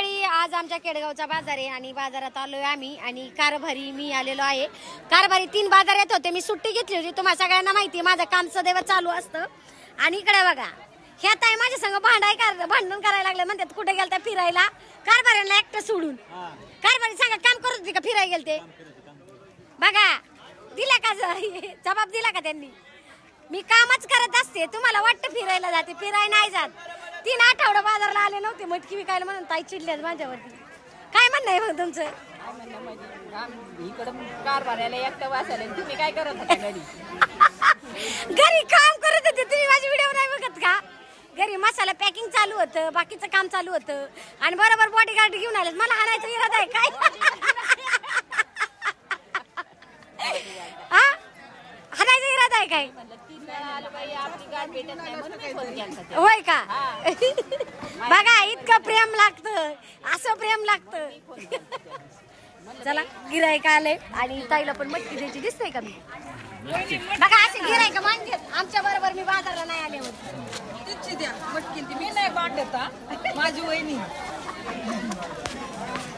मंडळी, आज आमच्या केडगावचा बाजार आहे आणि बाजारात आलोय आम्ही आणि कारभारी मी आलेलो आहे. कारभारी 3 बाजार येत होते, मी सुट्टी घेतली होती. तुम्हाला सगळ्यांना माहिती आहे माझं काम सदैव चालू असतं. आणि इकडे बघा, ह्या ताई माझ्या संग भांडण करायला लागले, म्हणतात कुठे गेलता फिरायला कारभाऱ्यांना एकटं सोडून. कारभारी सांगा काम करत होते का फिरायला गेलते? बघा दिला का जबाब दिला का त्यांनी? मी कामच करत असते, तुम्हाला वाटतं फिरायला जाते, फिरायला नाही जात. 3 आठवडे बाजारला आले नव्हते मटकी विकायला म्हणून ताई चिडल्यात माझ्यावरती. काय म्हणणं आहे मग तुमचं? इकडं कारभाराला एकटं वाचायला तुम्ही काय करत होता घरी? घरी काम करत होते, तुम्ही माझी व्हिडिओ नाही बघत का? घरी मसाला पॅकिंग चालू होतं, बाकीचं काम चालू होतं आणि बरोबर बॉडीगार्ड घेऊन आले. मला हाणायचा इरादा आहे काय? हा, हाणायचा इरादा आहे काय? होय का? बघा इतकं प्रेम लागतं, असं प्रेम लागतं. चला गिराईक आले आणि ताईला पण मटकी द्यायची दिसते का? मी बघा असे गिराईक मागतात आमच्या बरोबर. मी बाजारला नाही आले होते. तिची द्या मटकी, मी नाही बांधत माझी वहिनी.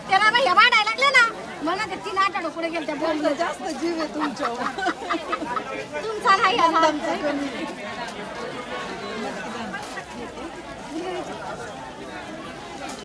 त्याला भैया भांडायला लागले ना, म्हणा ते 3 आठवडे पुढे गेले त्या बोललं. जास्त जीव आहे तुमच्यावर. तुमचा नाही